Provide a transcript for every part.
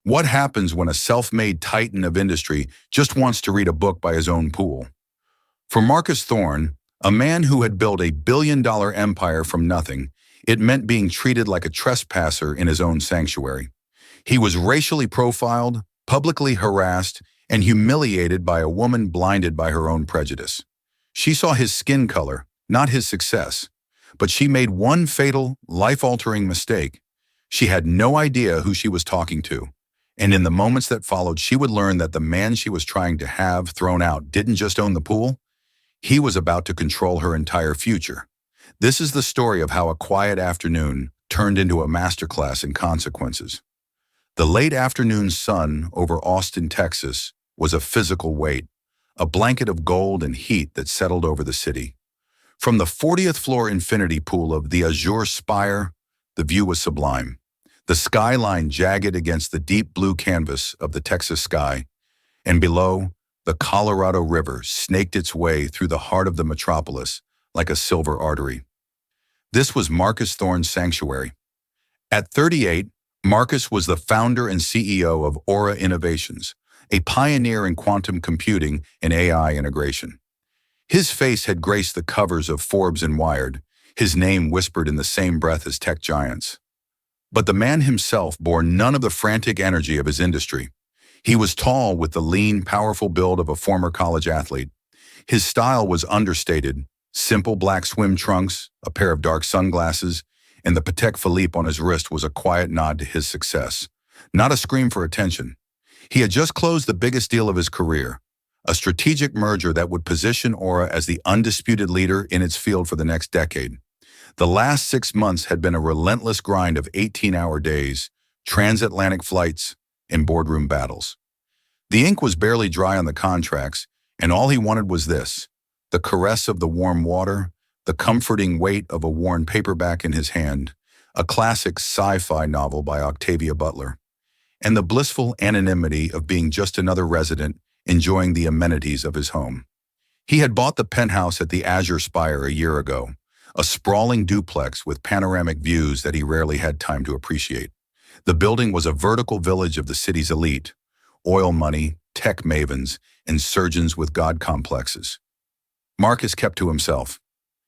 What happens when a self-made titan of industry just wants to read a book by his own pool? For Marcus Thorne, a man who had built a billion-dollar empire from nothing, it meant being treated like a trespasser in his own sanctuary. He was racially profiled, publicly harassed, and humiliated by a woman blinded by her own prejudice. She saw his skin color, not his success. But she made one fatal, life-altering mistake. She had no idea who she was talking to. And in the moments that followed, she would learn that the man she was trying to have thrown out didn't just own the pool. He was about to control her entire future. This is the story of how a quiet afternoon turned into a masterclass in consequences. The late afternoon sun over Austin, Texas, was a physical weight, a blanket of gold and heat that settled over the city. From the 40th floor infinity pool of the Azure Spire, the view was sublime. The skyline jagged against the deep blue canvas of the Texas sky, and below, the Colorado River snaked its way through the heart of the metropolis like a silver artery. This was Marcus Thorne's sanctuary. At 38, Marcus was the founder and CEO of Aura Innovations, a pioneer in quantum computing and AI integration. His face had graced the covers of Forbes and Wired, his name whispered in the same breath as tech giants. But the man himself bore none of the frantic energy of his industry. He was tall with the lean, powerful build of a former college athlete. His style was understated, simple black swim trunks, a pair of dark sunglasses, and the Patek Philippe on his wrist was a quiet nod to his success, not a scream for attention. He had just closed the biggest deal of his career, a strategic merger that would position Aura as the undisputed leader in its field for the next decade. The last 6 months had been a relentless grind of 18-hour days, transatlantic flights, and boardroom battles. The ink was barely dry on the contracts, and all he wanted was this: the caress of the warm water, the comforting weight of a worn paperback in his hand, a classic sci-fi novel by Octavia Butler, and the blissful anonymity of being just another resident enjoying the amenities of his home. He had bought the penthouse at the Azure Spire a year ago, a sprawling duplex with panoramic views that he rarely had time to appreciate. The building was a vertical village of the city's elite, oil money, tech mavens, and surgeons with god complexes. Marcus kept to himself.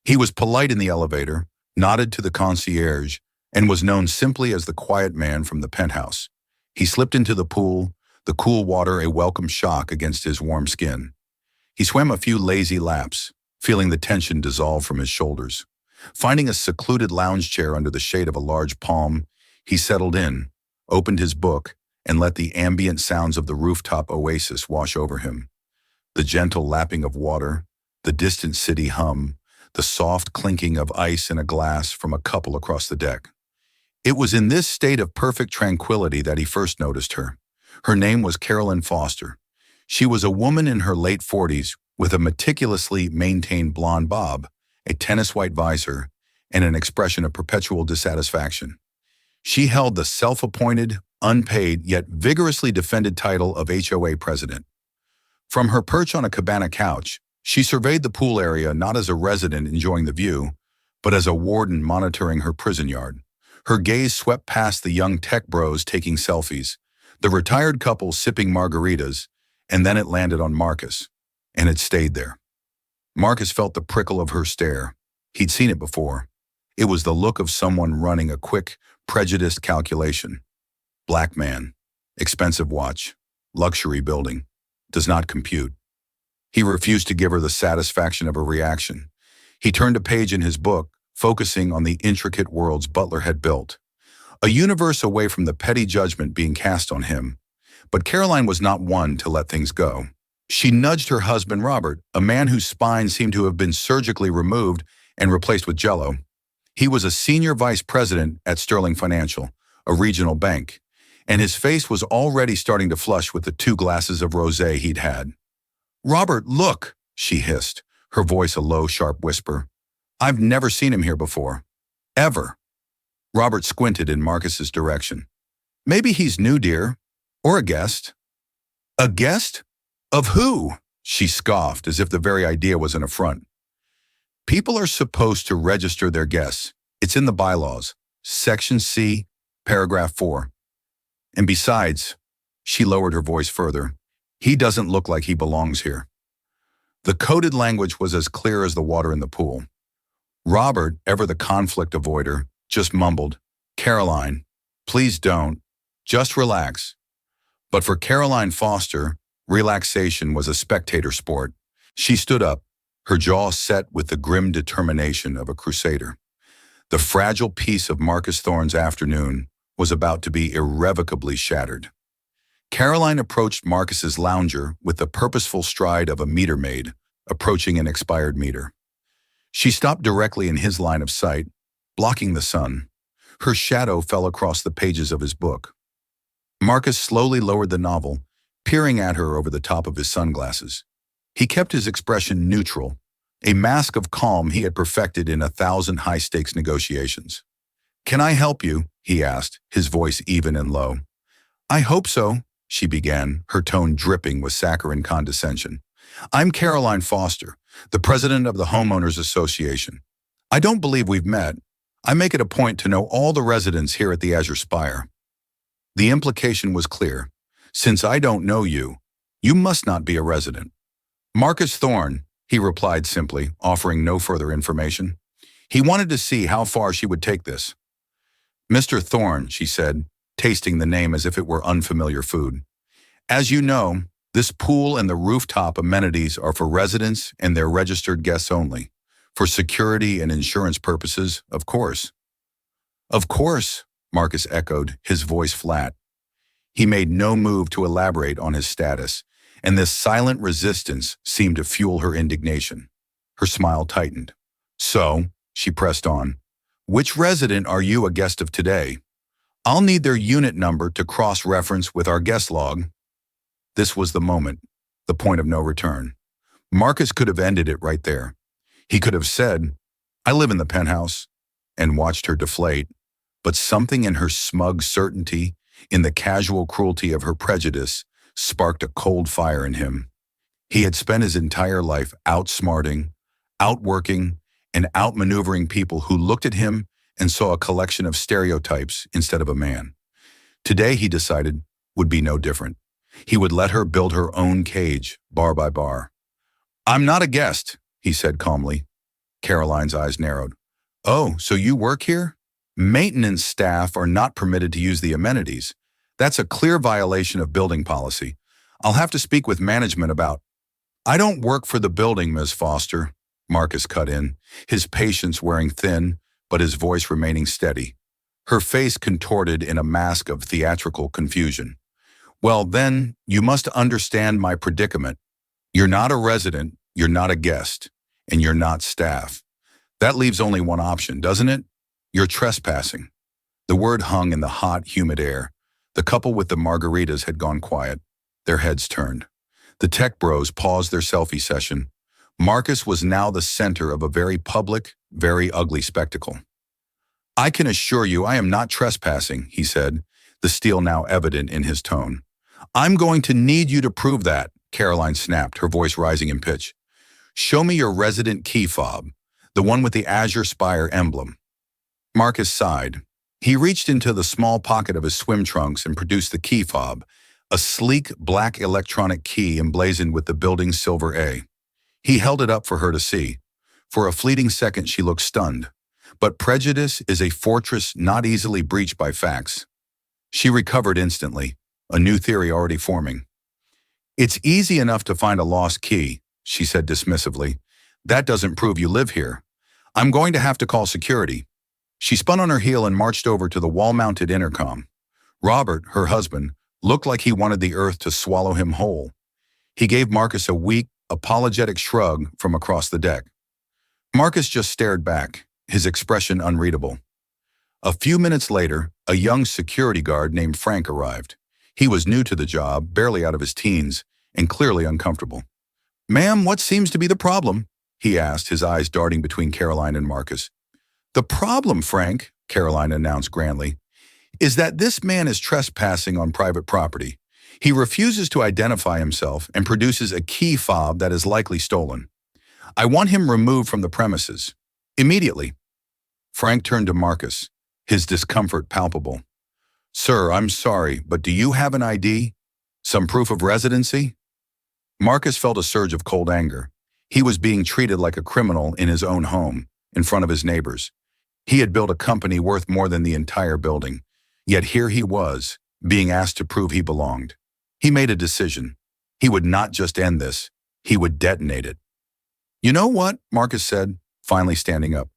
He was polite in the elevator, nodded to the concierge, and was known simply as the quiet man from the penthouse. He slipped into the pool, the cool water a welcome shock against his warm skin. He swam a few lazy laps, feeling the tension dissolve from his shoulders. Finding a secluded lounge chair under the shade of a large palm, he settled in, opened his book, and let the ambient sounds of the rooftop oasis wash over him. The gentle lapping of water, the distant city hum, the soft clinking of ice in a glass from a couple across the deck. It was in this state of perfect tranquility that he first noticed her. Her name was Carolyn Foster. She was a woman in her late 40s with a meticulously maintained blonde bob, a tennis-white visor, and an expression of perpetual dissatisfaction. She held the self-appointed, unpaid, yet vigorously defended title of HOA president. From her perch on a cabana couch, she surveyed the pool area not as a resident enjoying the view, but as a warden monitoring her prison yard. Her gaze swept past the young tech bros taking selfies, the retired couple sipping margaritas, and then it landed on Marcus, and it stayed there. Marcus felt the prickle of her stare. He'd seen it before. It was the look of someone running a quick, prejudiced calculation. Black man, expensive watch, luxury building, does not compute. He refused to give her the satisfaction of a reaction. He turned a page in his book, focusing on the intricate worlds Butler had built. A universe away from the petty judgment being cast on him. But Caroline was not one to let things go. She nudged her husband Robert, a man whose spine seemed to have been surgically removed and replaced with jello. He was a senior vice president at Sterling Financial, a regional bank, and his face was already starting to flush with the 2 glasses of rosé he'd had. "Robert, look," she hissed, her voice a low, sharp whisper. "I've never seen him here before. Ever." Robert squinted in Marcus's direction. "Maybe he's new, dear. Or a guest." "A guest? Of who?" she scoffed, as if the very idea was an affront. "People are supposed to register their guests. It's in the bylaws. Section C, paragraph 4. And besides, She lowered her voice further. He doesn't look like he belongs here. The coded language was as clear as the water in the pool. Robert, ever the conflict avoider, just mumbled, "Caroline, please don't. Just relax." But for Caroline Foster, relaxation was a spectator sport. She stood up, her jaw set with the grim determination of a crusader. The fragile peace of Marcus Thorne's afternoon was about to be irrevocably shattered. Caroline approached Marcus's lounger with the purposeful stride of a meter maid approaching an expired meter. She stopped directly in his line of sight, blocking the sun. Her shadow fell across the pages of his book. Marcus slowly lowered the novel, peering at her over the top of his sunglasses. He kept his expression neutral, a mask of calm he had perfected in 1,000 high-stakes negotiations. "Can I help you?" he asked, his voice even and low. "I hope so," she began, her tone dripping with saccharine condescension. "I'm Caroline Foster, the president of the Homeowners Association. I don't believe we've met. I make it a point to know all the residents here at the Azure Spire." The implication was clear. "Since I don't know you, you must not be a resident." "Marcus Thorne," he replied simply, offering no further information. He wanted to see how far she would take this. "Mr. Thorne," she said, tasting the name as if it were unfamiliar food. "As you know, this pool and the rooftop amenities are for residents and their registered guests only. For security and insurance purposes, of course." "Of course," Marcus echoed, his voice flat. He made no move to elaborate on his status, and this silent resistance seemed to fuel her indignation. Her smile tightened. "So," she pressed on, "which resident are you a guest of today? I'll need their unit number to cross-reference with our guest log." This was the moment, the point of no return. Marcus could have ended it right there. He could have said, "I live in the penthouse," and watched her deflate. But something in her smug certainty, in the casual cruelty of her prejudice, sparked a cold fire in him. He had spent his entire life outsmarting, outworking, and outmaneuvering people who looked at him and saw a collection of stereotypes instead of a man. Today, he decided, would be no different. He would let her build her own cage, bar by bar. "I'm not a guest," he said calmly. Caroline's eyes narrowed. "Oh, so you work here? Maintenance staff are not permitted to use the amenities. That's a clear violation of building policy. I'll have to speak with management about—" "I don't work for the building, Ms. Foster," Marcus cut in, his patience wearing thin, but his voice remaining steady. Her face contorted in a mask of theatrical confusion. "Well, then, you must understand my predicament. You're not a resident, you're not a guest, and you're not staff. That leaves only one option, doesn't it? You're trespassing." The word hung in the hot, humid air. The couple with the margaritas had gone quiet, their heads turned. The tech bros paused their selfie session. Marcus was now the center of a very public, very ugly spectacle. "I can assure you I am not trespassing," he said, the steel now evident in his tone. "I'm going to need you to prove that," Caroline snapped, her voice rising in pitch. "Show me your resident key fob, the one with the Azure Spire emblem." Marcus sighed. He reached into the small pocket of his swim trunks and produced the key fob, a sleek black electronic key emblazoned with the building's silver A. He held it up for her to see. For a fleeting second she looked stunned. But prejudice is a fortress not easily breached by facts. She recovered instantly, a new theory already forming. "It's easy enough to find a lost key," she said dismissively. "That doesn't prove you live here. I'm going to have to call security." She spun on her heel and marched over to the wall-mounted intercom. Robert, her husband, looked like he wanted the earth to swallow him whole. He gave Marcus a weak, apologetic shrug from across the deck. Marcus just stared back, his expression unreadable. A few minutes later, a young security guard named Frank arrived. He was new to the job, barely out of his teens, and clearly uncomfortable. "Ma'am, what seems to be the problem?" he asked, his eyes darting between Caroline and Marcus. "The problem, Frank," Caroline announced grandly, "is that this man is trespassing on private property. He refuses to identify himself and produces a key fob that is likely stolen. I want him removed from the premises. Immediately." Frank turned to Marcus, his discomfort palpable. "Sir, I'm sorry, but do you have an ID?" Some proof of residency? Marcus felt a surge of cold anger. He was being treated like a criminal in his own home, in front of his neighbors. He had built a company worth more than the entire building. Yet here he was, being asked to prove he belonged. He made a decision. He would not just end this, he would detonate it. You know what? Marcus said, finally standing up.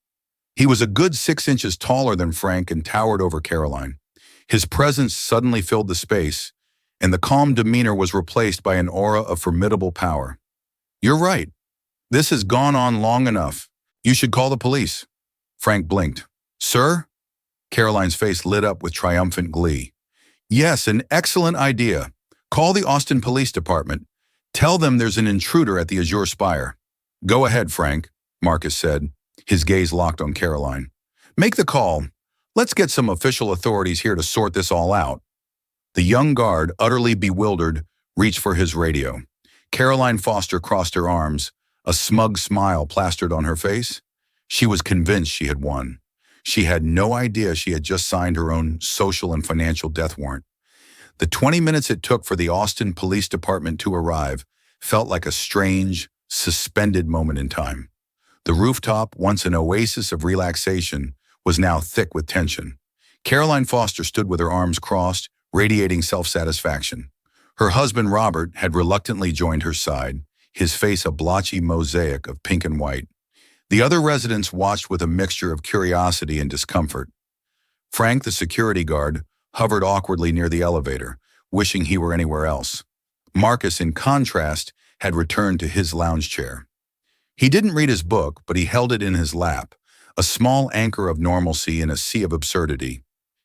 He was a good 6 inches taller than Frank and towered over Caroline. His presence suddenly filled the space, and the calm demeanor was replaced by an aura of formidable power. You're right. This has gone on long enough. You should call the police. Frank blinked. Sir? Caroline's face lit up with triumphant glee. Yes, an excellent idea. Call the Austin Police Department. Tell them there's an intruder at the Azure Spire. Go ahead, Frank, Marcus said, his gaze locked on Caroline. Make the call. Let's get some official authorities here to sort this all out. The young guard, utterly bewildered, reached for his radio. Caroline Foster crossed her arms, a smug smile plastered on her face. She was convinced she had won. She had no idea she had just signed her own social and financial death warrant. The 20 minutes it took for the Austin Police Department to arrive felt like a strange, suspended moment in time. The rooftop, once an oasis of relaxation, was now thick with tension. Caroline Foster stood with her arms crossed, radiating self-satisfaction. Her husband, Robert, had reluctantly joined her side, his face a blotchy mosaic of pink and white. The other residents watched with a mixture of curiosity and discomfort. Frank, the security guard, hovered awkwardly near the elevator, wishing he were anywhere else. Marcus, in contrast, had returned to his lounge chair. He didn't read his book, but he held it in his lap, a small anchor of normalcy in a sea of absurdity.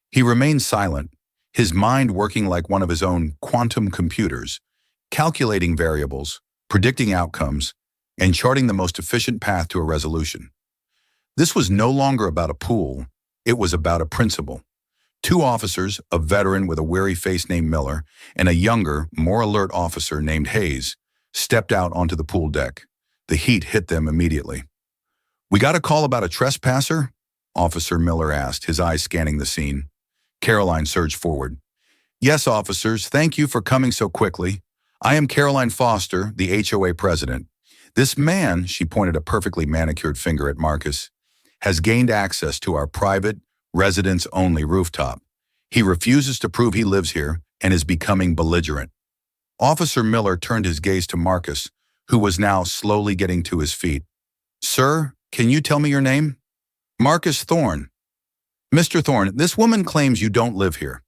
He remained silent, his mind working like one of his own quantum computers, calculating variables, predicting outcomes, and charting the most efficient path to a resolution. This was no longer about a pool, it was about a principle. 2 officers, a veteran with a weary face named Miller, and a younger, more alert officer named Hayes, stepped out onto the pool deck. The heat hit them immediately. We got a call about a trespasser? Officer Miller asked, his eyes scanning the scene. Caroline surged forward. Yes, officers, thank you for coming so quickly. I am Caroline Foster, the HOA president. This man, she pointed a perfectly manicured finger at Marcus, has gained access to our private, residents-only rooftop. He refuses to prove he lives here and is becoming belligerent. Officer Miller turned his gaze to Marcus, who was now slowly getting to his feet. Sir, can you tell me your name? Marcus Thorne. Mr. Thorne, this woman claims you don't live here.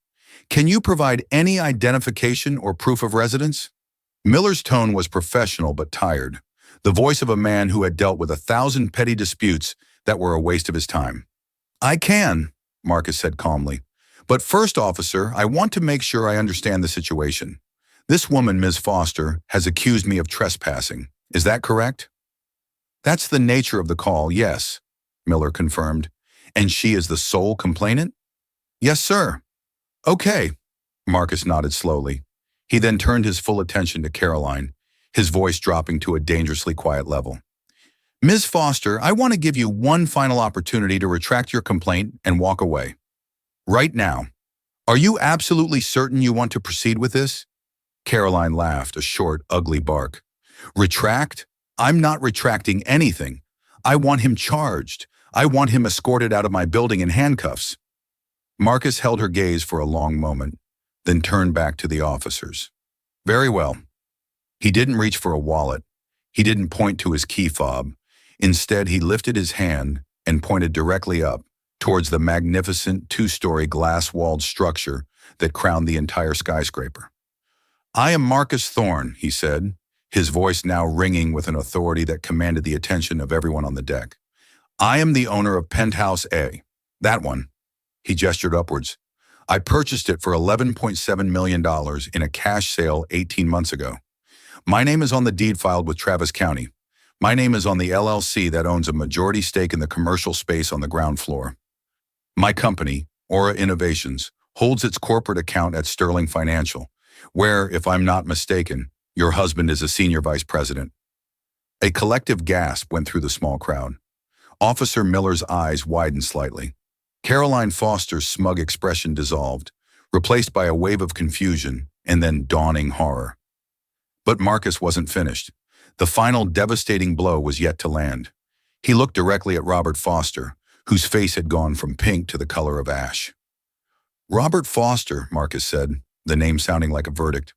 Can you provide any identification or proof of residence? Miller's tone was professional but tired, the voice of a man who had dealt with 1,000 petty disputes that were a waste of his time. I can, Marcus said calmly. But first, officer, I want to make sure I understand the situation. This woman, Ms. Foster, has accused me of trespassing. Is that correct? That's the nature of the call, yes, Miller confirmed. And she is the sole complainant? Yes, sir. Okay, Marcus nodded slowly. He then turned his full attention to Caroline, his voice dropping to a dangerously quiet level. Ms. Foster, I want to give you one final opportunity to retract your complaint and walk away. Right now. Are you absolutely certain you want to proceed with this? Caroline laughed, a short, ugly bark. Retract? I'm not retracting anything. I want him charged. I want him escorted out of my building in handcuffs. Marcus held her gaze for a long moment, then turned back to the officers. Very well. He didn't reach for a wallet. He didn't point to his key fob. Instead, he lifted his hand and pointed directly up towards the magnificent 2-story glass-walled structure that crowned the entire skyscraper. I am Marcus Thorne, he said, his voice now ringing with an authority that commanded the attention of everyone on the deck. I am the owner of Penthouse A. That one. He gestured upwards. I purchased it for $11.7 million in a cash sale 18 months ago. My name is on the deed filed with Travis County. My name is on the LLC that owns a majority stake in the commercial space on the ground floor. My company, Aura Innovations, holds its corporate account at Sterling Financial, where, if I'm not mistaken, your husband is a senior vice president. A collective gasp went through the small crowd. Officer Miller's eyes widened slightly. Caroline Foster's smug expression dissolved, replaced by a wave of confusion and then dawning horror. But Marcus wasn't finished. The final devastating blow was yet to land. He looked directly at Robert Foster, whose face had gone from pink to the color of ash. "Robert Foster," Marcus said, the name sounding like a verdict.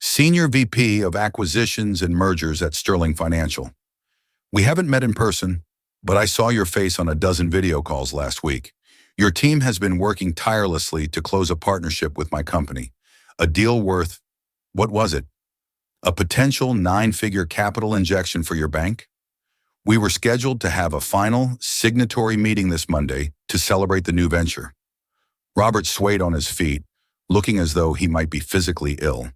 "Senior VP of Acquisitions and Mergers at Sterling Financial. We haven't met in person, but I saw your face on a dozen video calls last week. Your team has been working tirelessly to close a partnership with my company. A deal worth, what was it? A potential 9-figure capital injection for your bank? We were scheduled to have a final signatory meeting this Monday to celebrate the new venture." Robert swayed on his feet, looking as though he might be physically ill.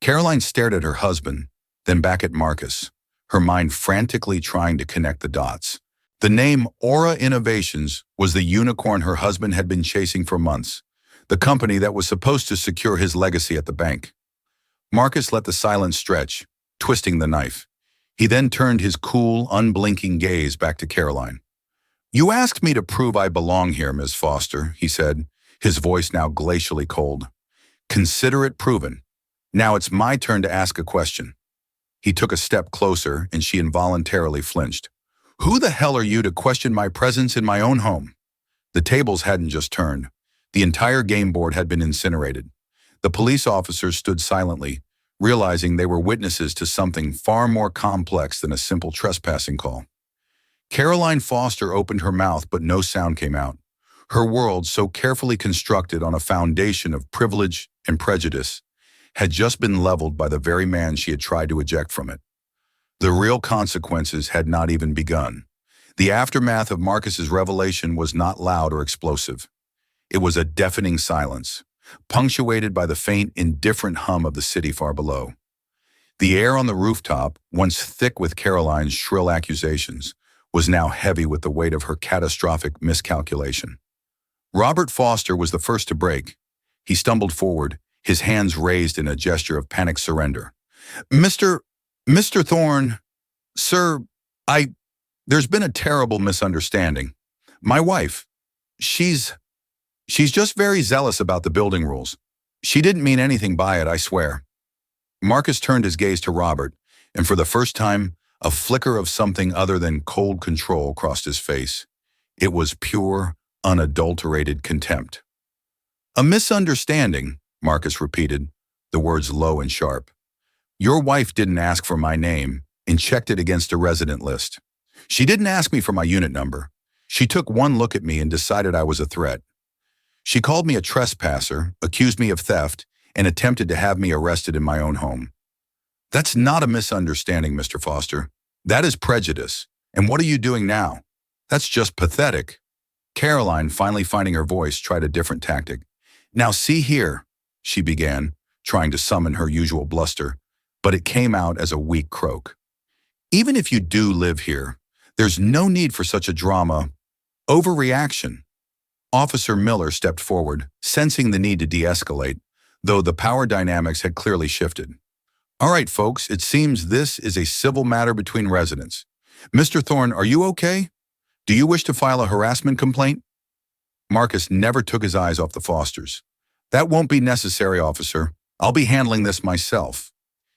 Caroline stared at her husband, then back at Marcus, her mind frantically trying to connect the dots. The name Aura Innovations was the unicorn her husband had been chasing for months, the company that was supposed to secure his legacy at the bank. Marcus let the silence stretch, twisting the knife. He then turned his cool, unblinking gaze back to Caroline. "You asked me to prove I belong here, Ms. Foster," he said, his voice now glacially cold. "Consider it proven. Now it's my turn to ask a question." He took a step closer, and she involuntarily flinched. "Who the hell are you to question my presence in my own home?" The tables hadn't just turned. The entire game board had been incinerated. The police officers stood silently, realizing they were witnesses to something far more complex than a simple trespassing call. Caroline Foster opened her mouth, but no sound came out. Her world, so carefully constructed on a foundation of privilege and prejudice, had just been leveled by the very man she had tried to eject from it. The real consequences had not even begun. The aftermath of Marcus's revelation was not loud or explosive. It was a deafening silence, punctuated by the faint, indifferent hum of the city far below. The air on the rooftop, once thick with Caroline's shrill accusations, was now heavy with the weight of her catastrophic miscalculation. Robert Foster was the first to break. He stumbled forward, his hands raised in a gesture of panicked surrender. Mr. Thorne, sir, there's been a terrible misunderstanding. My wife, she's just very zealous about the building rules. She didn't mean anything by it, I swear." Marcus turned his gaze to Robert, and for the first time, a flicker of something other than cold control crossed his face. It was pure, unadulterated contempt. "A misunderstanding," Marcus repeated, the words low and sharp. "Your wife didn't ask for my name and checked it against a resident list. She didn't ask me for my unit number. She took one look at me and decided I was a threat. She called me a trespasser, accused me of theft, and attempted to have me arrested in my own home. That's not a misunderstanding, Mr. Foster. That is prejudice. And what are you doing now? That's just pathetic." Caroline, finally finding her voice, tried a different tactic. "Now see here," she began, trying to summon her usual bluster, but it came out as a weak croak. "Even if you do live here, there's no need for such a drama. Overreaction." Officer Miller stepped forward, sensing the need to de-escalate, though the power dynamics had clearly shifted. "All right, folks, it seems this is a civil matter between residents. Mr. Thorne, are you okay? Do you wish to file a harassment complaint?" Marcus never took his eyes off the Fosters. "That won't be necessary, officer. I'll be handling this myself."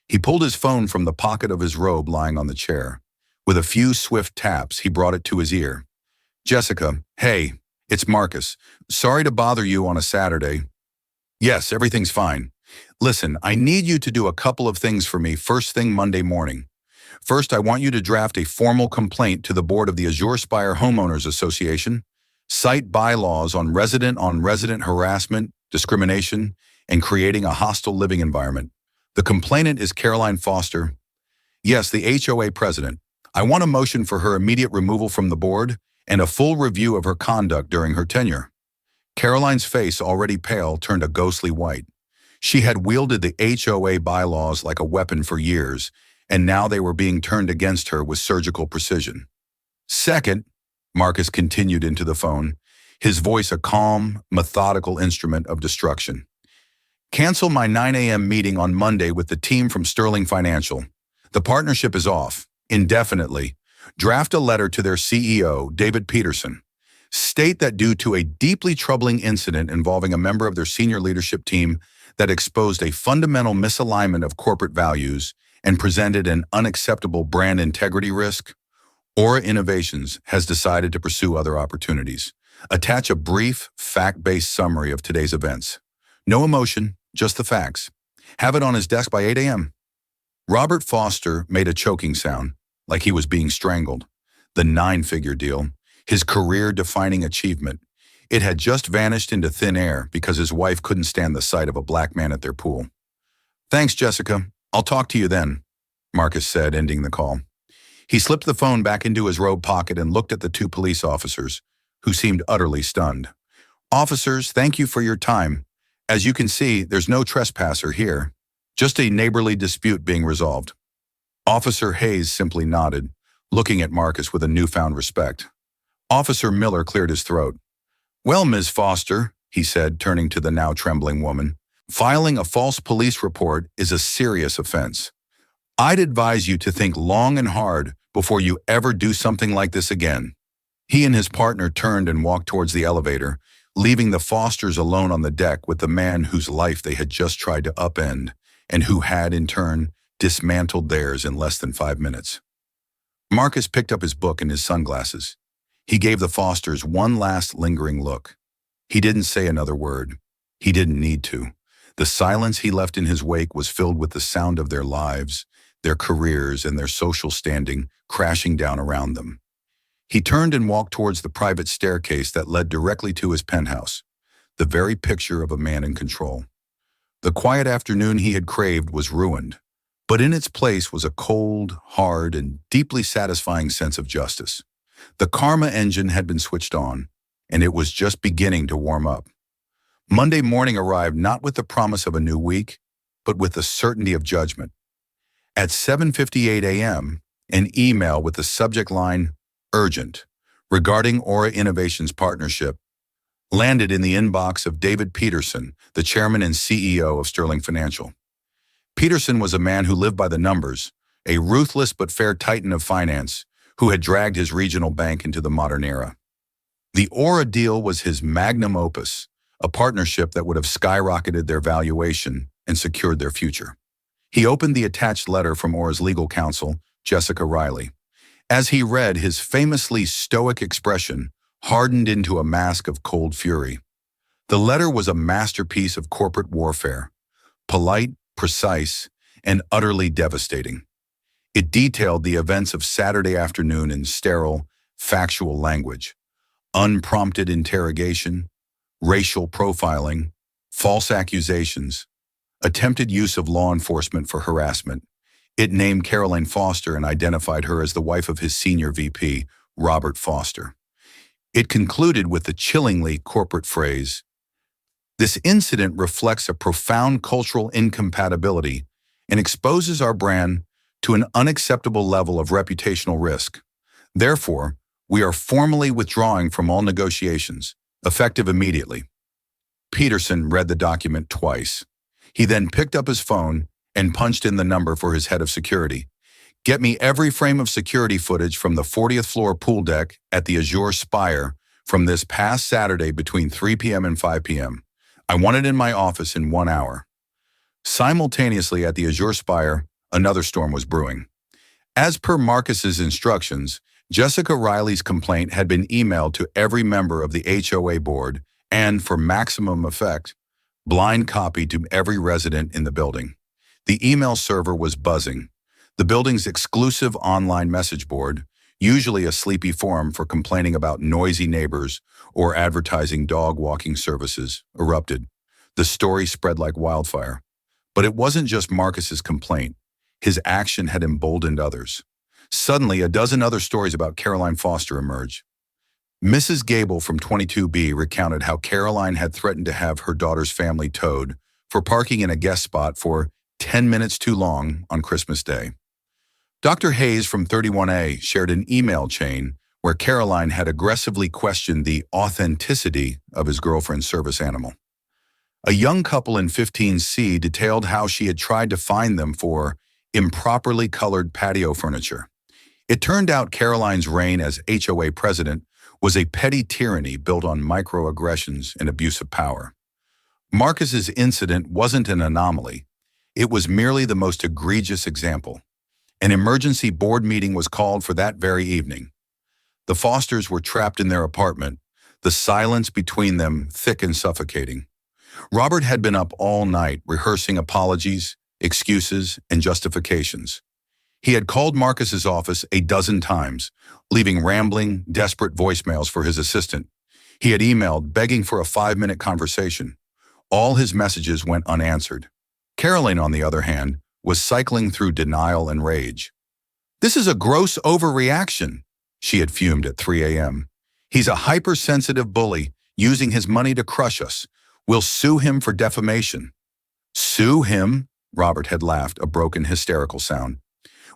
He pulled his phone from the pocket of his robe lying on the chair. With a few swift taps, he brought it to his ear. "Jessica, hey, it's Marcus. Sorry to bother you on a Saturday." "Yes, everything's fine. Listen, I need you to do a couple of things for me first thing Monday morning. First, I want you to draft a formal complaint to the board of the Azure Spire Homeowners Association, cite bylaws on resident harassment, discrimination, and creating a hostile living environment. The complainant is Caroline Foster. Yes, the HOA president. I want a motion for her immediate removal from the board and a full review of her conduct during her tenure." Caroline's face, already pale, turned a ghostly white. She had wielded the HOA bylaws like a weapon for years, and now they were being turned against her with surgical precision. "Second," Marcus continued into the phone, his voice a calm, methodical instrument of destruction, "cancel my 9 a.m. meeting on Monday with the team from Sterling Financial. The partnership is off, indefinitely. Draft a letter to their CEO, David Peterson. State that due to a deeply troubling incident involving a member of their senior leadership team, that exposed a fundamental misalignment of corporate values and presented an unacceptable brand integrity risk, Aura Innovations has decided to pursue other opportunities. Attach a brief, fact-based summary of today's events. No emotion, just the facts. Have it on his desk by 8 a.m. Robert Foster made a choking sound, like he was being strangled. The 9-figure deal, his career-defining achievement, it had just vanished into thin air because his wife couldn't stand the sight of a black man at their pool. "Thanks, Jessica. I'll talk to you then," Marcus said, ending the call. He slipped the phone back into his robe pocket and looked at the 2 police officers, who seemed utterly stunned. "Officers, thank you for your time. As you can see, there's no trespasser here. Just a neighborly dispute being resolved." Officer Hayes simply nodded, looking at Marcus with a newfound respect. Officer Miller cleared his throat. "Well, Ms. Foster," he said, turning to the now trembling woman, "filing a false police report is a serious offense. I'd advise you to think long and hard before you ever do something like this again." He and his partner turned and walked towards the elevator, leaving the Fosters alone on the deck with the man whose life they had just tried to upend, and who had, in turn, dismantled theirs in less than 5 minutes. Marcus picked up his book and his sunglasses. He gave the Fosters one last lingering look. He didn't say another word. He didn't need to. The silence he left in his wake was filled with the sound of their lives, their careers, and their social standing crashing down around them. He turned and walked towards the private staircase that led directly to his penthouse, the very picture of a man in control. The quiet afternoon he had craved was ruined, but in its place was a cold, hard, and deeply satisfying sense of justice. The karma engine had been switched on, and it was just beginning to warm up. Monday morning arrived not with the promise of a new week, but with the certainty of judgment. At 7:58 a.m., an email with the subject line, "Urgent," regarding Aura Innovations partnership, landed in the inbox of David Peterson, the chairman and CEO of Sterling Financial. Peterson was a man who lived by the numbers, a ruthless but fair titan of finance, who had dragged his regional bank into the modern era. The Aura deal was his magnum opus, a partnership that would have skyrocketed their valuation and secured their future. He opened the attached letter from Aura's legal counsel, Jessica Riley. As he read, his famously stoic expression hardened into a mask of cold fury. The letter was a masterpiece of corporate warfare, polite, precise, and utterly devastating. It detailed the events of Saturday afternoon in sterile, factual language: unprompted interrogation, racial profiling, false accusations, attempted use of law enforcement for harassment. It named Caroline Foster and identified her as the wife of his senior VP, Robert Foster. It concluded with the chillingly corporate phrase, "This incident reflects a profound cultural incompatibility and exposes our brand to an unacceptable level of reputational risk. Therefore, we are formally withdrawing from all negotiations, effective immediately." Peterson read the document twice. He then picked up his phone and punched in the number for his head of security. "Get me every frame of security footage from the 40th floor pool deck at the Azure Spire from this past Saturday between 3 p.m. and 5 p.m. I want it in my office in 1 hour." Simultaneously at the Azure Spire, another storm was brewing. As per Marcus's instructions, Jessica Riley's complaint had been emailed to every member of the HOA board and, for maximum effect, blind copied to every resident in the building. The email server was buzzing. The building's exclusive online message board, usually a sleepy forum for complaining about noisy neighbors or advertising dog walking services, erupted. The story spread like wildfire. But it wasn't just Marcus's complaint. His action had emboldened others. Suddenly, a dozen other stories about Caroline Foster emerged. Mrs. Gable from 22B recounted how Caroline had threatened to have her daughter's family towed for parking in a guest spot for 10 minutes too long on Christmas Day. Dr. Hayes from 31A shared an email chain where Caroline had aggressively questioned the authenticity of his girlfriend's service animal. A young couple in 15C detailed how she had tried to fine them for improperly colored patio furniture. It turned out Caroline's reign as HOA president was a petty tyranny built on microaggressions and abuse of power. Marcus's incident wasn't an anomaly. It was merely the most egregious example. An emergency board meeting was called for that very evening. The Fosters were trapped in their apartment, the silence between them thick and suffocating. Robert had been up all night rehearsing apologies, excuses, and justifications. He had called Marcus's office a dozen times, leaving rambling, desperate voicemails for his assistant. He had emailed, begging for a 5-minute conversation. All his messages went unanswered. Caroline, on the other hand, was cycling through denial and rage. "This is a gross overreaction," she had fumed at 3 a.m. "He's a hypersensitive bully, using his money to crush us. We'll sue him for defamation." "Sue him?" Robert had laughed, a broken, hysterical sound.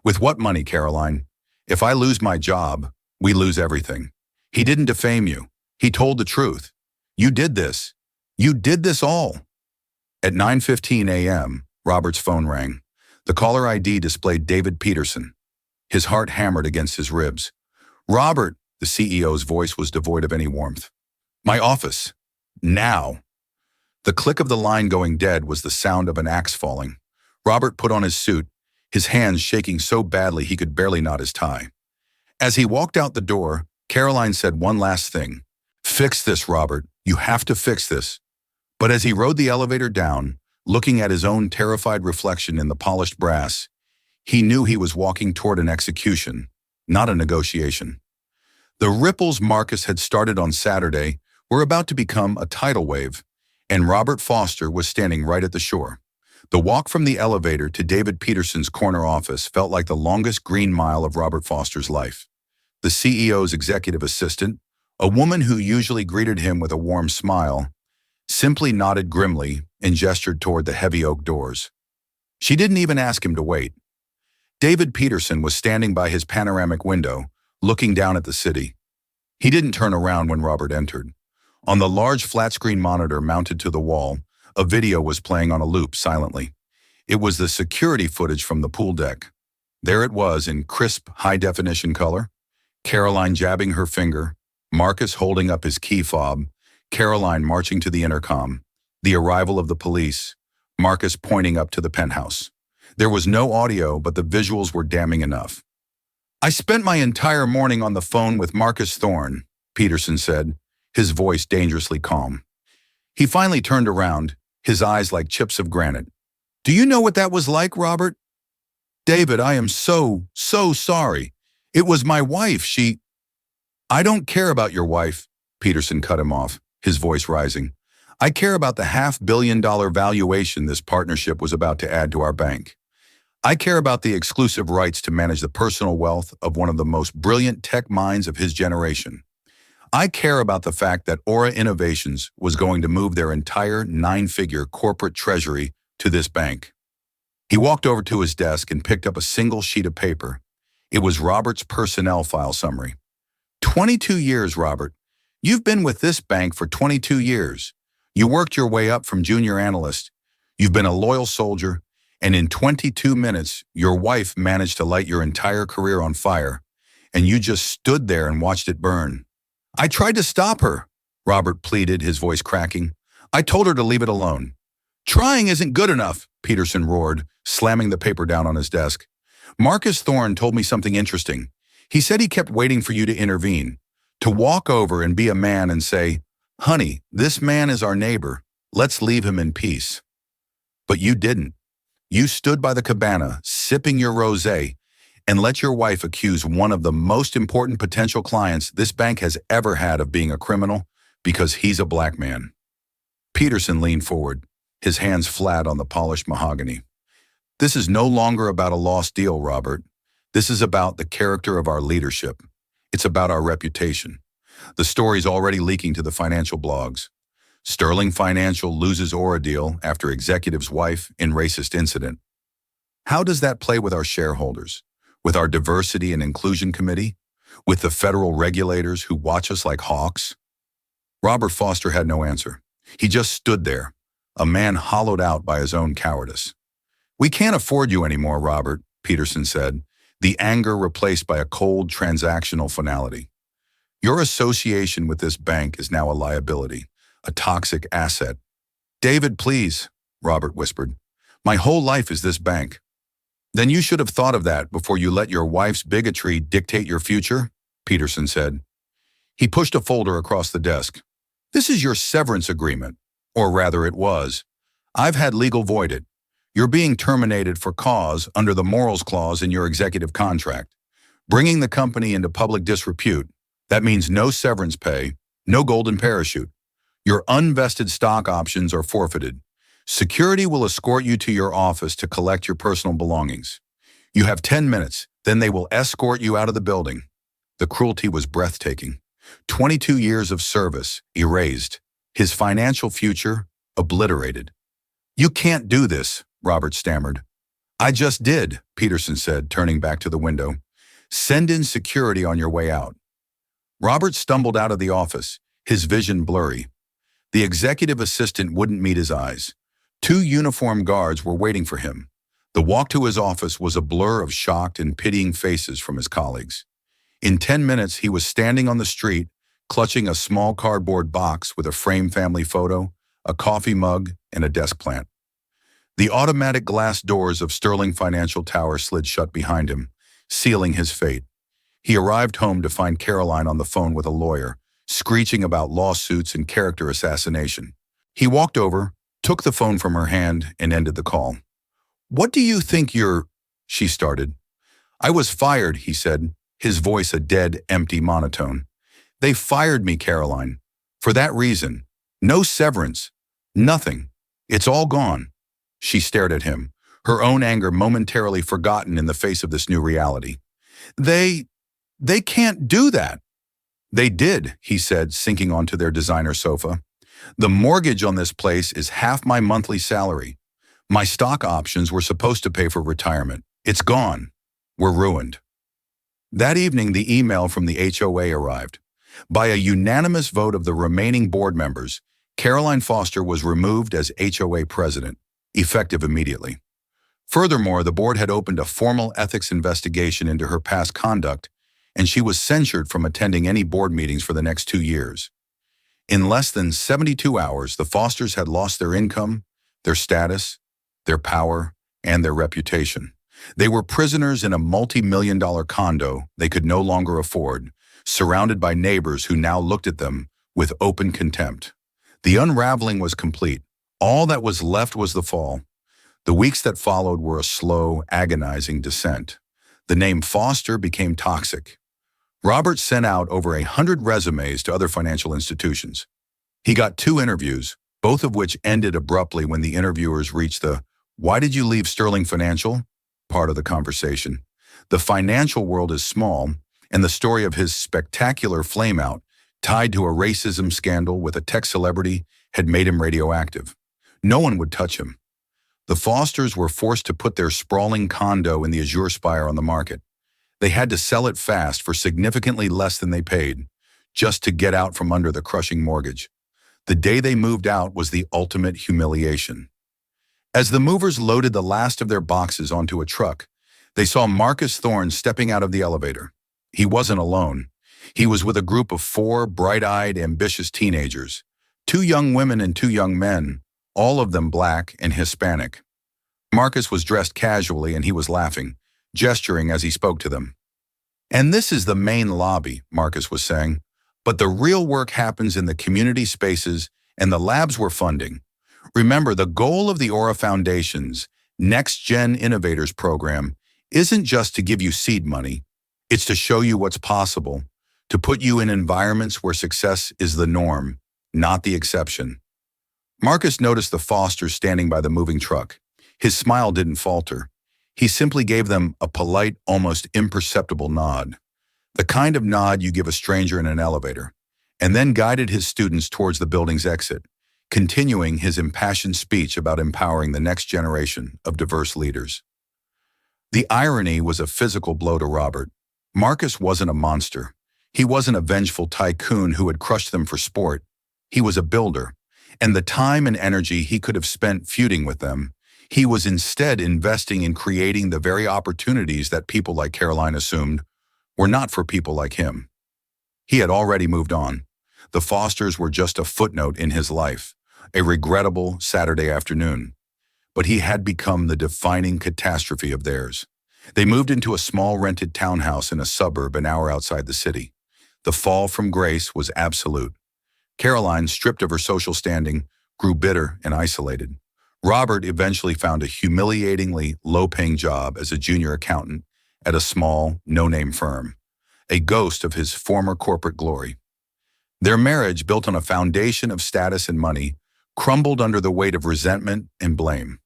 "With what money, Caroline? If I lose my job, we lose everything. He didn't defame you. He told the truth. You did this. You did this all." At 9:15 a.m., Robert's phone rang. The caller ID displayed David Peterson. His heart hammered against his ribs. "Robert," the CEO's voice was devoid of any warmth. "My office. Now." The click of the line going dead was the sound of an axe falling. Robert put on his suit, his hands shaking so badly he could barely knot his tie. As he walked out the door, Caroline said one last thing. "Fix this, Robert. You have to fix this." But as he rode the elevator down, looking at his own terrified reflection in the polished brass, he knew he was walking toward an execution, not a negotiation. The ripples Marcus had started on Saturday were about to become a tidal wave, and Robert Foster was standing right at the shore. The walk from the elevator to David Peterson's corner office felt like the longest green mile of Robert Foster's life. The CEO's executive assistant, a woman who usually greeted him with a warm smile, simply nodded grimly and gestured toward the heavy oak doors. She didn't even ask him to wait. David Peterson was standing by his panoramic window, looking down at the city. He didn't turn around when Robert entered. On the large flat-screen monitor mounted to the wall, a video was playing on a loop silently. It was the security footage from the pool deck. There it was in crisp, high-definition color. Caroline jabbing her finger, Marcus holding up his key fob, Caroline marching to the intercom, the arrival of the police, Marcus pointing up to the penthouse. There was no audio, but the visuals were damning enough. "I spent my entire morning on the phone with Marcus Thorne," Peterson said, his voice dangerously calm. He finally turned around, his eyes like chips of granite. "Do you know what that was like, Robert?" "David, I am so sorry. It was my wife, she—" "I don't care about your wife," Peterson cut him off, his voice rising. "I care about the $500 million valuation this partnership was about to add to our bank. I care about the exclusive rights to manage the personal wealth of one of the most brilliant tech minds of his generation. I care about the fact that Aura Innovations was going to move their entire 9-figure corporate treasury to this bank." He walked over to his desk and picked up a single sheet of paper. It was Robert's personnel file summary. 22 years, Robert. You've been with this bank for 22 years. You worked your way up from junior analyst. You've been a loyal soldier, and in 22 minutes, your wife managed to light your entire career on fire, and you just stood there and watched it burn. "I tried to stop her," Robert pleaded, his voice cracking. "I told her to leave it alone." "Trying isn't good enough," Peterson roared, slamming the paper down on his desk. "Marcus Thorne told me something interesting. He said he kept waiting for you to intervene, to walk over and be a man and say, 'Honey, this man is our neighbor. Let's leave him in peace.' But you didn't. You stood by the cabana, sipping your rosé, and let your wife accuse one of the most important potential clients this bank has ever had of being a criminal because he's a black man." Peterson leaned forward, his hands flat on the polished mahogany. "This is no longer about a lost deal, Robert. This is about the character of our leadership. It's about our reputation. The story's already leaking to the financial blogs. Sterling Financial loses Aura deal after executive's wife in racist incident. How does that play with our shareholders, with our diversity and inclusion committee, with the federal regulators who watch us like hawks?" Robert Foster had no answer. He just stood there, a man hollowed out by his own cowardice. "We can't afford you anymore, Robert," Peterson said, the anger replaced by a cold transactional finality. "Your association with this bank is now a liability, a toxic asset. David, please, Robert whispered. My whole life is this bank. Then you should have thought of that before you let your wife's bigotry dictate your future, Peterson said. He pushed a folder across the desk. This is your severance agreement, or rather it was. I've had legal void it. You're being terminated for cause under the morals clause in your executive contract. Bringing the company into public disrepute, that means no severance pay, no golden parachute. Your unvested stock options are forfeited. Security will escort you to your office to collect your personal belongings. You have 10 minutes, then they will escort you out of the building. The cruelty was breathtaking. 22 years of service erased. His financial future obliterated. You can't do this, Robert stammered. I just did, Peterson said, turning back to the window. Send in security on your way out. Robert stumbled out of the office, his vision blurry. The executive assistant wouldn't meet his eyes. 2 uniformed guards were waiting for him. The walk to his office was a blur of shocked and pitying faces from his colleagues. In 10 minutes, he was standing on the street, clutching a small cardboard box with a framed family photo, a coffee mug, and a desk plant. The automatic glass doors of Sterling Financial Tower slid shut behind him, sealing his fate. He arrived home to find Caroline on the phone with a lawyer, screeching about lawsuits and character assassination. He walked over, took the phone from her hand, and ended the call. What do you think you're... she started. I was fired, he said, his voice a dead, empty monotone. They fired me, Caroline. For that reason. No severance. Nothing. It's all gone. She stared at him, her own anger momentarily forgotten in the face of this new reality. They can't do that. They did, he said, sinking onto their designer sofa. The mortgage on this place is half my monthly salary. My stock options were supposed to pay for retirement. It's gone. We're ruined. That evening, the email from the HOA arrived. By a unanimous vote of the remaining board members, Caroline Foster was removed as HOA president, effective immediately. Furthermore, the board had opened a formal ethics investigation into her past conduct, and she was censured from attending any board meetings for the next 2 years. In less than 72 hours, the Fosters had lost their income, their status, their power, and their reputation. They were prisoners in a multi-million-dollar condo they could no longer afford, surrounded by neighbors who now looked at them with open contempt. The unraveling was complete. All that was left was the fall. The weeks that followed were a slow, agonizing descent. The name Foster became toxic. Robert sent out over 100 resumes to other financial institutions. He got 2 interviews, both of which ended abruptly when the interviewers reached the "Why did you leave Sterling Financial?" part of the conversation. The financial world is small, and the story of his spectacular flameout, tied to a racism scandal with a tech celebrity, had made him radioactive. No one would touch him. The Fosters were forced to put their sprawling condo in the Azure Spire on the market. They had to sell it fast for significantly less than they paid, just to get out from under the crushing mortgage. The day they moved out was the ultimate humiliation. As the movers loaded the last of their boxes onto a truck, they saw Marcus Thorne stepping out of the elevator. He wasn't alone. He was with a group of 4 bright-eyed, ambitious teenagers, 2 young women and 2 young men, all of them black and Hispanic. Marcus was dressed casually and he was laughing, gesturing as he spoke to them. And this is the main lobby, Marcus was saying, but the real work happens in the community spaces and the labs we're funding. Remember, the goal of the Aura Foundation's Next Gen Innovators program isn't just to give you seed money. It's to show you what's possible, to put you in environments where success is the norm, not the exception. Marcus noticed the Fosters standing by the moving truck. His smile didn't falter. He simply gave them a polite, almost imperceptible nod, the kind of nod you give a stranger in an elevator, and then guided his students towards the building's exit, continuing his impassioned speech about empowering the next generation of diverse leaders. The irony was a physical blow to Robert. Marcus wasn't a monster. He wasn't a vengeful tycoon who had crushed them for sport. He was a builder, and the time and energy he could have spent feuding with them, he was instead investing in creating the very opportunities that people like Caroline assumed were not for people like him. He had already moved on. The Fosters were just a footnote in his life, a regrettable Saturday afternoon. But he had become the defining catastrophe of theirs. They moved into a small rented townhouse in a suburb an hour outside the city. The fall from grace was absolute. Caroline, stripped of her social standing, grew bitter and isolated. Robert eventually found a humiliatingly low-paying job as a junior accountant at a small, no-name firm, a ghost of his former corporate glory. Their marriage, built on a foundation of status and money, crumbled under the weight of resentment and blame.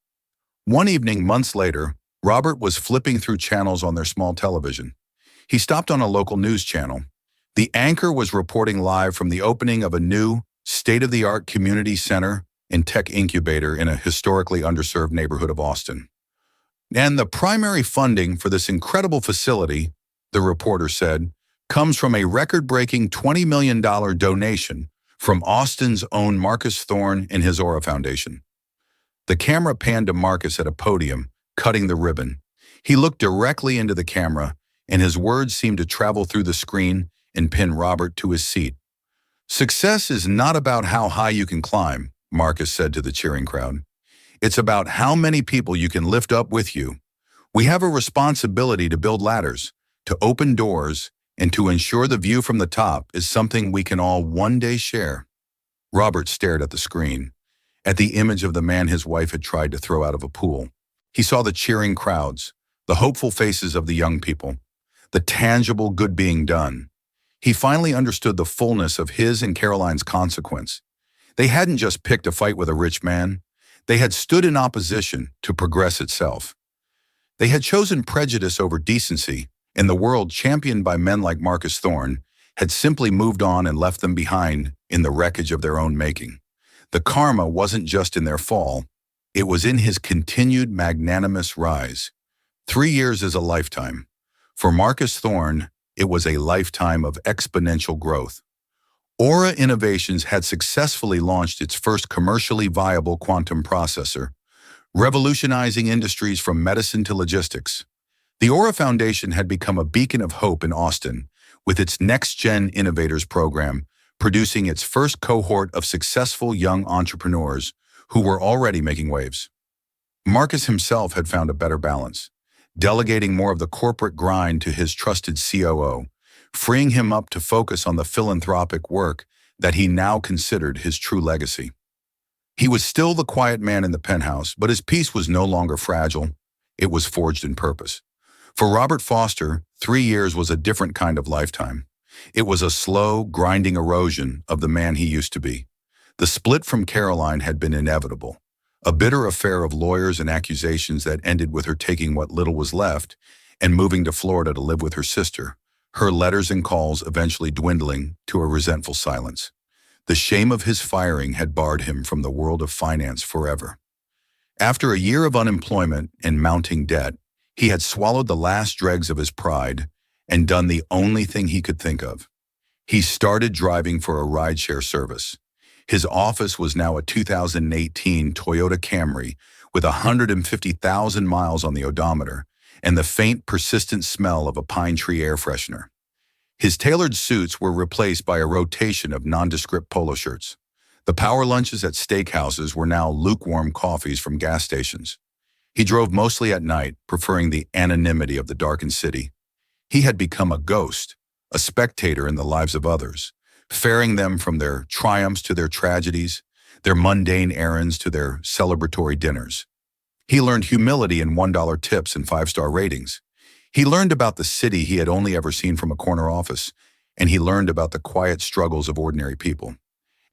One evening, months later, Robert was flipping through channels on their small television. He stopped on a local news channel. The anchor was reporting live from the opening of a new, state-of-the-art community center and tech incubator in a historically underserved neighborhood of Austin. And the primary funding for this incredible facility, the reporter said, comes from a record-breaking $20 million donation from Austin's own Marcus Thorne and his Aura Foundation. The camera panned to Marcus at a podium, cutting the ribbon. He looked directly into the camera, and his words seemed to travel through the screen and pin Robert to his seat. "Success is not about how high you can climb," Marcus said to the cheering crowd. "It's about how many people you can lift up with you. We have a responsibility to build ladders, to open doors, and to ensure the view from the top is something we can all one day share." Robert stared at the screen, at the image of the man his wife had tried to throw out of a pool. He saw the cheering crowds, the hopeful faces of the young people, the tangible good being done. He finally understood the fullness of his and Caroline's consequence. They hadn't just picked a fight with a rich man. They had stood in opposition to progress itself. They had chosen prejudice over decency, and the world, championed by men like Marcus Thorne, had simply moved on and left them behind in the wreckage of their own making. The karma wasn't just in their fall. It was in his continued magnanimous rise. 3 years is a lifetime. For Marcus Thorne, it was a lifetime of exponential growth. Aura Innovations had successfully launched its first commercially viable quantum processor, revolutionizing industries from medicine to logistics. The Aura Foundation had become a beacon of hope in Austin, with its Next Gen Innovators program producing its first cohort of successful young entrepreneurs who were already making waves. Marcus himself had found a better balance, delegating more of the corporate grind to his trusted COO, freeing him up to focus on the philanthropic work that he now considered his true legacy. He was still the quiet man in the penthouse, but his peace was no longer fragile. It was forged in purpose. For Robert Foster, 3 years was a different kind of lifetime. It was a slow, grinding erosion of the man he used to be. The split from Caroline had been inevitable, a bitter affair of lawyers and accusations that ended with her taking what little was left and moving to Florida to live with her sister, her letters and calls eventually dwindling to a resentful silence. The shame of his firing had barred him from the world of finance forever. After a year of unemployment and mounting debt, he had swallowed the last dregs of his pride and done the only thing he could think of. He started driving for a rideshare service. His office was now a 2018 Toyota Camry with 150,000 miles on the odometer and the faint, persistent smell of a pine tree air freshener. His tailored suits were replaced by a rotation of nondescript polo shirts. The power lunches at steakhouses were now lukewarm coffees from gas stations. He drove mostly at night, preferring the anonymity of the darkened city. He had become a ghost, a spectator in the lives of others, ferrying them from their triumphs to their tragedies, their mundane errands to their celebratory dinners. He learned humility in $1 tips and 5-star ratings. He learned about the city he had only ever seen from a corner office, and he learned about the quiet struggles of ordinary people.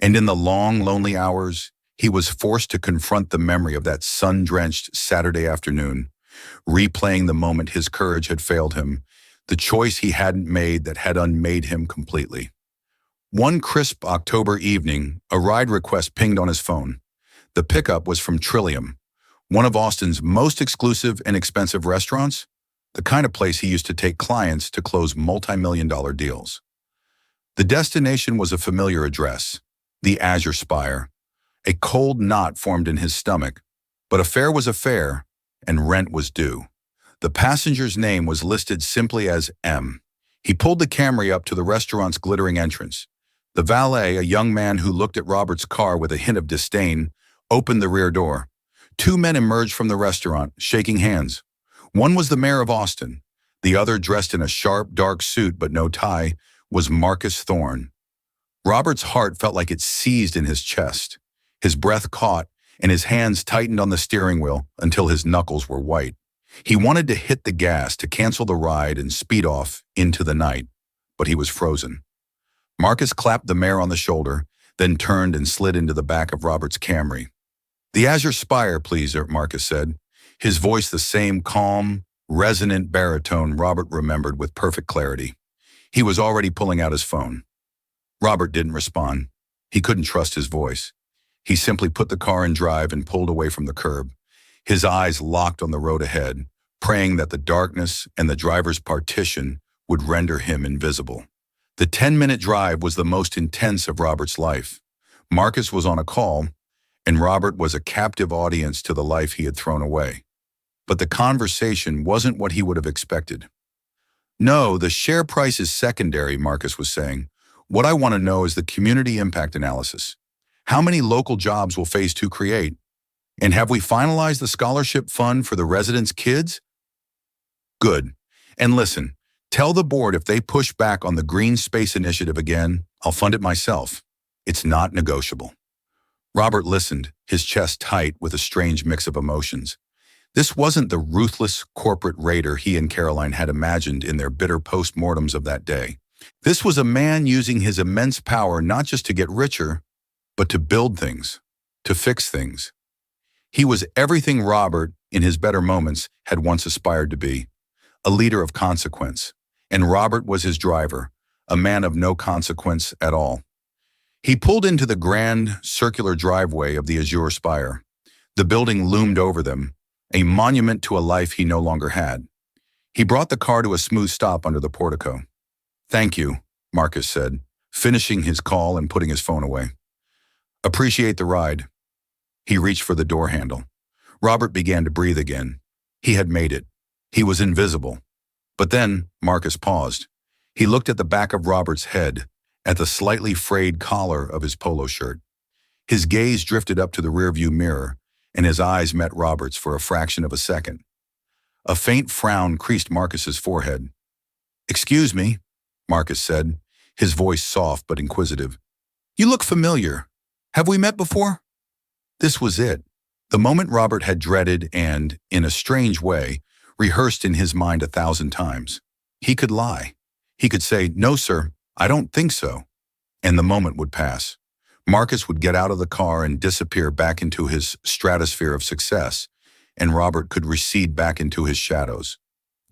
And in the long, lonely hours, he was forced to confront the memory of that sun-drenched Saturday afternoon, replaying the moment his courage had failed him, the choice he hadn't made that had unmade him completely. One crisp October evening, a ride request pinged on his phone. The pickup was from Trillium, one of Austin's most exclusive and expensive restaurants, the kind of place he used to take clients to close multi-million-dollar deals. The destination was a familiar address, the Azure Spire. A cold knot formed in his stomach, but a fare was a fare, and rent was due. The passenger's name was listed simply as M. He pulled the Camry up to the restaurant's glittering entrance. The valet, a young man who looked at Robert's car with a hint of disdain, opened the rear door. Two men emerged from the restaurant, shaking hands. One was the mayor of Austin. The other, dressed in a sharp, dark suit but no tie, was Marcus Thorne. Robert's heart felt like it seized in his chest. His breath caught, and his hands tightened on the steering wheel until his knuckles were white. He wanted to hit the gas to cancel the ride and speed off into the night, but he was frozen. Marcus clapped the mayor on the shoulder, then turned and slid into the back of Robert's Camry. "The Azure Spire, please," Marcus said, his voice the same calm, resonant baritone Robert remembered with perfect clarity. He was already pulling out his phone. Robert didn't respond. He couldn't trust his voice. He simply put the car in drive and pulled away from the curb, his eyes locked on the road ahead, praying that the darkness and the driver's partition would render him invisible. The 10-minute drive was the most intense of Robert's life. Marcus was on a call, and Robert was a captive audience to the life he had thrown away. But the conversation wasn't what he would have expected. "No, the share price is secondary," Marcus was saying. "What I want to know is the community impact analysis. How many local jobs will Phase 2 create? And have we finalized the scholarship fund for the residents' kids?" "Good. And listen, tell the board if they push back on the Green Space Initiative again, I'll fund it myself. It's not negotiable." Robert listened, his chest tight with a strange mix of emotions. This wasn't the ruthless corporate raider he and Caroline had imagined in their bitter postmortems of that day. This was a man using his immense power not just to get richer, but to build things, to fix things. He was everything Robert, in his better moments, had once aspired to be, a leader of consequence. And Robert was his driver, a man of no consequence at all. He pulled into the grand, circular driveway of the Azure Spire. The building loomed over them, a monument to a life he no longer had. He brought the car to a smooth stop under the portico. "Thank you," Marcus said, finishing his call and putting his phone away. "Appreciate the ride." He reached for the door handle. Robert began to breathe again. He had made it. He was invisible. But then Marcus paused. He looked at the back of Robert's head, at the slightly frayed collar of his polo shirt. His gaze drifted up to the rearview mirror, and his eyes met Robert's for a fraction of a second. A faint frown creased Marcus's forehead. "Excuse me," Marcus said, his voice soft but inquisitive. "You look familiar. Have we met before?" This was it, the moment Robert had dreaded and, in a strange way, rehearsed in his mind 1,000 times. He could lie. He could say, "No, sir, I don't think so," and the moment would pass. Marcus would get out of the car and disappear back into his stratosphere of success, and Robert could recede back into his shadows.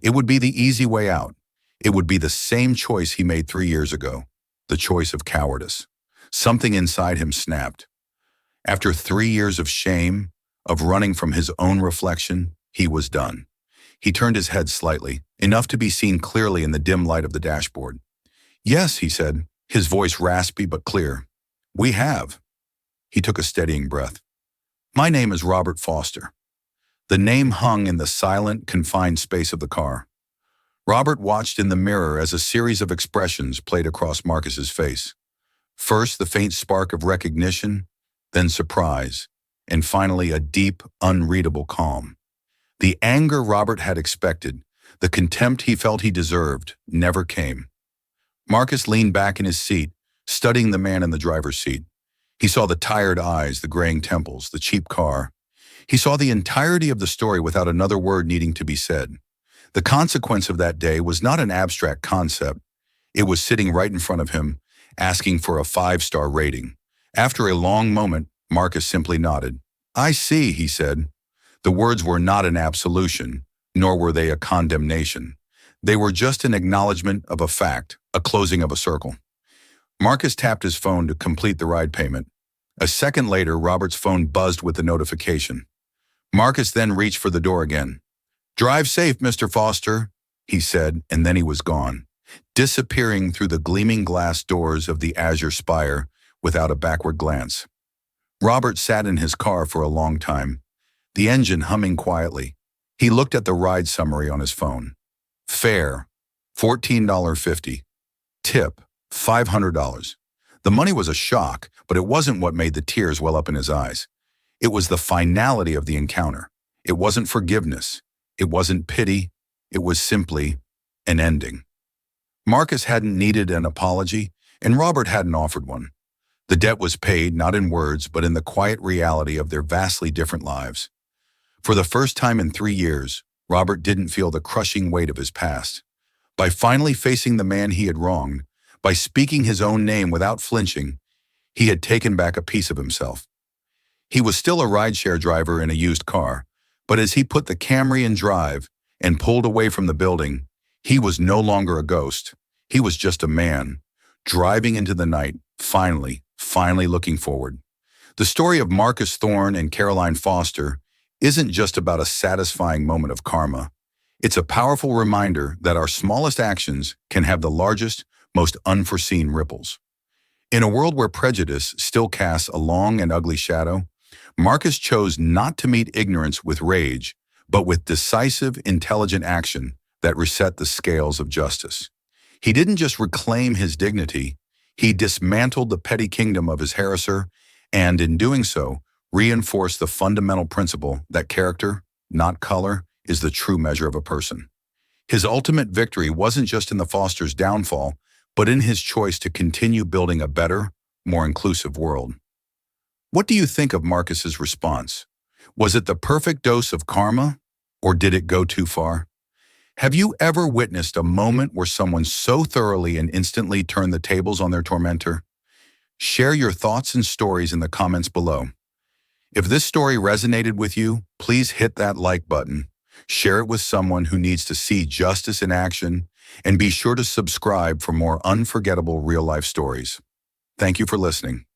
It would be the easy way out. It would be the same choice he made 3 years ago, the choice of cowardice. Something inside him snapped. After 3 years of shame, of running from his own reflection, he was done. He turned his head slightly, enough to be seen clearly in the dim light of the dashboard. "Yes," he said, his voice raspy but clear. "We have." He took a steadying breath. "My name is Robert Foster." The name hung in the silent, confined space of the car. Robert watched in the mirror as a series of expressions played across Marcus's face. First, the faint spark of recognition, then surprise, and finally a deep, unreadable calm. The anger Robert had expected, the contempt he felt he deserved, never came. Marcus leaned back in his seat, studying the man in the driver's seat. He saw the tired eyes, the graying temples, the cheap car. He saw the entirety of the story without another word needing to be said. The consequence of that day was not an abstract concept. It was sitting right in front of him, asking for a 5-star rating. After a long moment, Marcus simply nodded. "I see," he said. The words were not an absolution, nor were they a condemnation. They were just an acknowledgement of a fact, a closing of a circle. Marcus tapped his phone to complete the ride payment. A second later, Robert's phone buzzed with the notification. Marcus then reached for the door again. "Drive safe, Mr. Foster," he said, and then he was gone, disappearing through the gleaming glass doors of the Azure Spire without a backward glance. Robert sat in his car for a long time, the engine humming quietly. He looked at the ride summary on his phone. Fare, $14.50. Tip, $500. The money was a shock, but it wasn't what made the tears well up in his eyes. It was the finality of the encounter. It wasn't forgiveness. It wasn't pity. It was simply an ending. Marcus hadn't needed an apology, and Robert hadn't offered one. The debt was paid not in words, but in the quiet reality of their vastly different lives. For the first time in 3 years, Robert didn't feel the crushing weight of his past. By finally facing the man he had wronged, by speaking his own name without flinching, he had taken back a piece of himself. He was still a rideshare driver in a used car, but as he put the Camry in drive and pulled away from the building, he was no longer a ghost. He was just a man, driving into the night, finally looking forward. The story of Marcus Thorne and Caroline Foster isn't just about a satisfying moment of karma. It's a powerful reminder that our smallest actions can have the largest, most unforeseen ripples. In a world where prejudice still casts a long and ugly shadow, Marcus chose not to meet ignorance with rage, but with decisive, intelligent action that reset the scales of justice. He didn't just reclaim his dignity, he dismantled the petty kingdom of his harasser, and in doing so, reinforced the fundamental principle that character, not color, is the true measure of a person. His ultimate victory wasn't just in the Foster's downfall, but in his choice to continue building a better, more inclusive world. What do you think of Marcus's response? Was it the perfect dose of karma, or did it go too far? Have you ever witnessed a moment where someone so thoroughly and instantly turned the tables on their tormentor? Share your thoughts and stories in the comments below. If this story resonated with you, please hit that like button, share it with someone who needs to see justice in action, and be sure to subscribe for more unforgettable real-life stories. Thank you for listening.